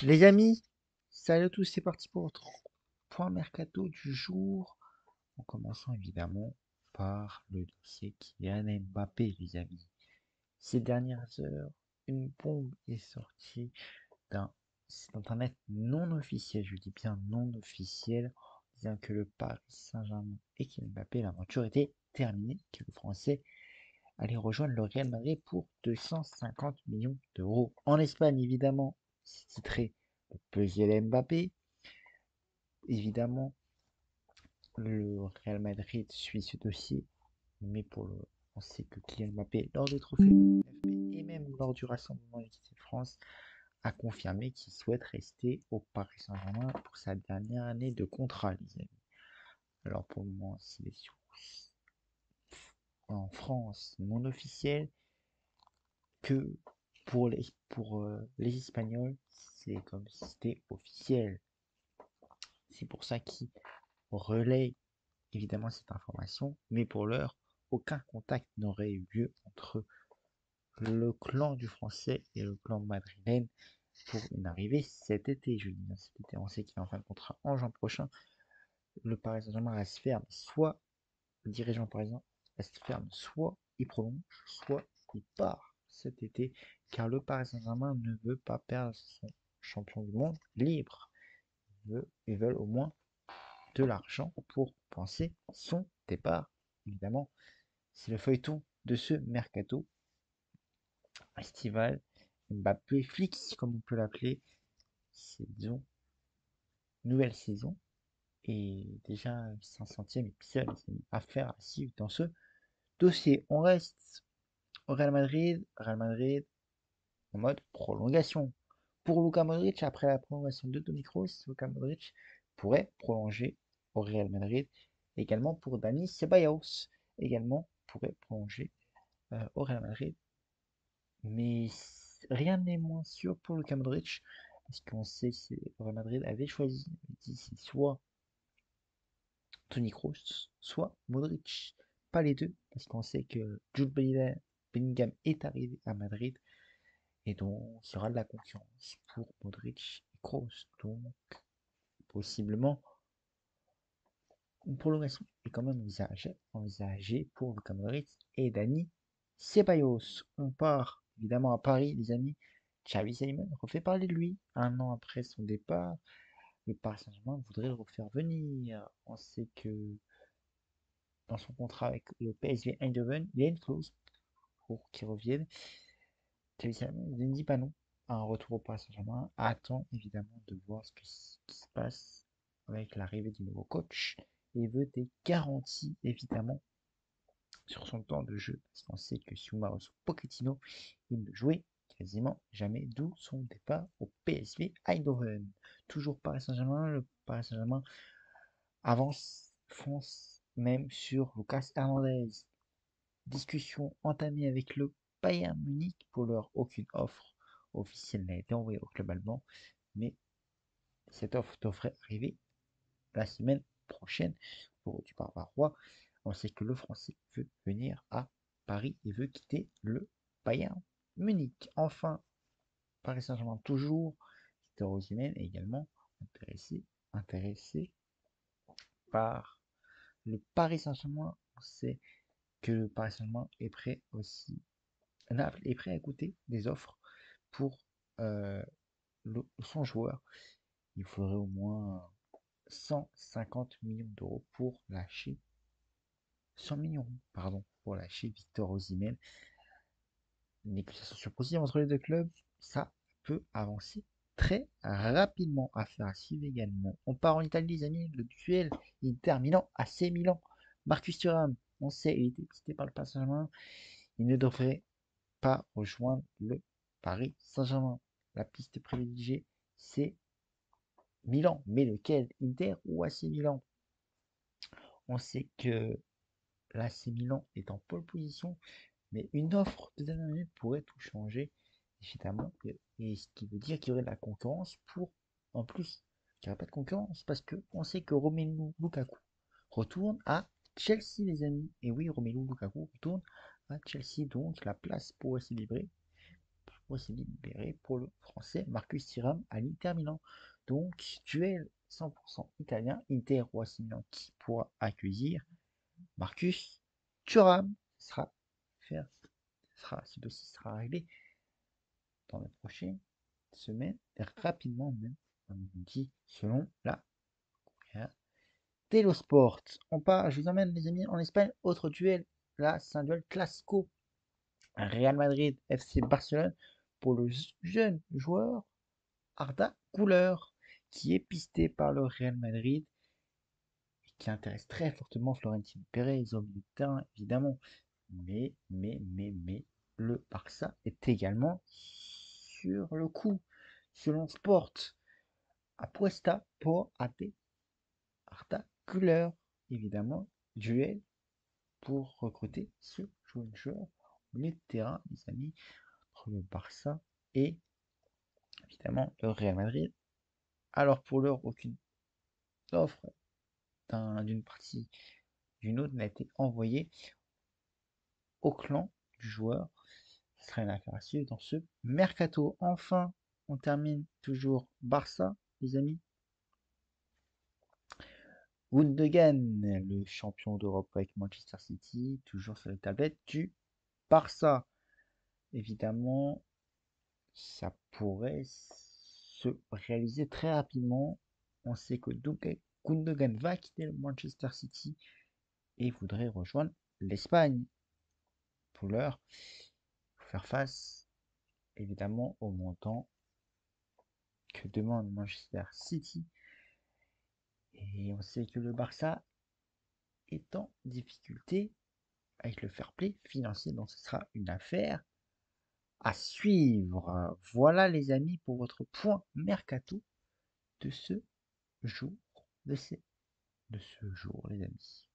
Les amis, salut à tous, c'est parti pour votre point mercato du jour. En commençant évidemment par le dossier Kylian Mbappé, les amis. Ces dernières heures, une bombe est sortie d'un site internet non officiel, je dis bien non officiel, disant que le Paris Saint-Germain et Kylian Mbappé, l'aventure était terminée, que le Français allait rejoindre le Real Madrid pour 250 millions d'euros. En Espagne, évidemment, c'est titré le puzzle Mbappé. Évidemment, le Real Madrid suit ce dossier, mais on sait que Kylian Mbappé, lors des trophées FP et même lors du rassemblement de l'équipe de France, a confirmé qu'il souhaite rester au Paris Saint-Germain pour sa dernière année de contrat, les amis. Alors pour le moment, c'est les sources en France non officielles que pour les Espagnols, c'est comme si c'était officiel. C'est pour ça qu'ils relaient évidemment cette information, mais pour l'heure, aucun contact n'aurait eu lieu entre le clan du français et le clan madrilène pour une arrivée cet été. Je dis bien cet été, on sait qu'il est en fin de contrat en juin prochain. Le Paris Saint-Germain reste ferme, soit le dirigeant parisien reste ferme, soit il prolonge, soit il part cet été, car le Paris Saint-Germain ne veut pas perdre son champion du monde libre. Ils veulent au moins de l'argent pour penser son départ. Évidemment, c'est le feuilleton de ce mercato estival. Mbappé Flix, comme on peut l'appeler, saison, nouvelle saison. Et déjà 500e épisode à faire à suivre dans ce dossier. On reste au Real Madrid. Real Madrid en mode prolongation. Pour Luka Modric, après la prolongation de Toni Kroos, Luka Modric pourrait prolonger au Real Madrid. Également pour Dani Ceballos, également pourrait prolonger au Real Madrid. Mais rien n'est moins sûr pour Luka Modric, parce qu'on sait que le Real Madrid avait choisi, c'est soit Toni Kroos, soit Modric. Pas les deux, parce qu'on sait que Jude Bellingham est arrivé à Madrid et donc il y aura de la concurrence pour Modric et Kroos. Donc possiblement une prolongation est quand même envisagée pour Luka Modric et Dani Ceballos. On part évidemment à Paris, les amis. Xavi Simon refait parler de lui un an après son départ. Le Paris Saint-Germain voudrait le refaire venir. On sait que dans son contrat avec le PSV Eindhoven, il y a une clause pour qu'il revienne. Xavi Simon ne dit pas non à un retour au Paris Saint-Germain. Attend évidemment de voir ce qui se passe avec l'arrivée du nouveau coach. Il veut des garanties évidemment sur son temps de jeu, parce qu'on sait que sous Mauricio Pochettino, il ne jouait quasiment jamais, d'où son départ au PSV Eindhoven. Toujours Paris Saint-Germain, le Paris Saint-Germain avance, fonce même sur Lucas Hernandez. Discussion entamée avec le Bayern Munich, pour leur aucune offre officielle n'a été envoyée au club allemand, mais cette offre devrait arriver la semaine prochaine pour du Bavarois. On sait que le Français veut venir à Paris et veut quitter le Bayern Munich. Enfin, Paris Saint-Germain toujours, Victor Osimhen est également intéressé par le Paris Saint-Germain. On sait que le Paris Saint-Germain est prêt aussi, Naples est prêt à écouter des offres pour euh, son joueur. Il faudrait au moins 150 millions d'euros pour lâcher 100 millions, pardon, pour lâcher Victor Osimhen. Une négociation sur possible entre les deux clubs, ça peut avancer très rapidement. Affaire à suivre également. On part en Italie, les amis, le duel Inter Milan AC Milan. Marcus Thuram, on sait, il était cité par le Paris Saint-Germain. Il ne devrait pas rejoindre le Paris Saint-Germain. La piste privilégiée, c'est Milan. Mais lequel? Inter ou AC Milan? On sait que l'AC Milan est en pole position, mais une offre de dernière minute pourrait tout changer, évidemment. Et ce qui veut dire qu'il y aurait de la concurrence pour, en plus, qu'il n'y aurait pas de concurrence, parce qu'on sait que Romelu Lukaku retourne à Chelsea, les amis. Et oui, Romelu Lukaku retourne à Chelsea, donc la place pourrait se libérer Osimhen libéré pour le français Marcus Thuram à l'Inter Milan. Donc, duel 100% italien, Inter Osimhen qui pourra accueillir Marcus Thuram. Ce dossier sera réglé dans les prochaines semaines, et rapidement même, comme on dit, selon la Telo Sport. Je vous emmène les amis en Espagne, autre duel, là c'est un duel classico. Real Madrid FC Barcelone pour le jeune joueur Arda Güler qui est pisté par le Real Madrid et qui intéresse très fortement Florentino Pérez, les hommes de terrain évidemment. Mais, le Barça est également sur le coup. Selon Sport, apuesta por Arda Güler. Évidemment, duel pour recruter ce jeune joueur au milieu de terrain, les amis, entre le Barça et évidemment le Real Madrid. Alors pour l'heure, aucune offre d'une partie d'une autre n'a été envoyée au clan du joueur. Ce sera une affaire à suivre dans ce mercato. Enfin, on termine toujours Barça, les amis. Gundogan, le champion d'Europe avec Manchester City, toujours sur les tablettes du Barça. Évidemment, ça pourrait se réaliser très rapidement. On sait que Gundogan va quitter le Manchester City et voudrait rejoindre l'Espagne. Pour l'heure, pour faire face évidemment au montant que demande Manchester City. Et on sait que le Barça est en difficulté avec le fair play financier, donc ce sera une affaire à suivre. Voilà les amis pour votre point mercato de ce jour, de ce jour les amis.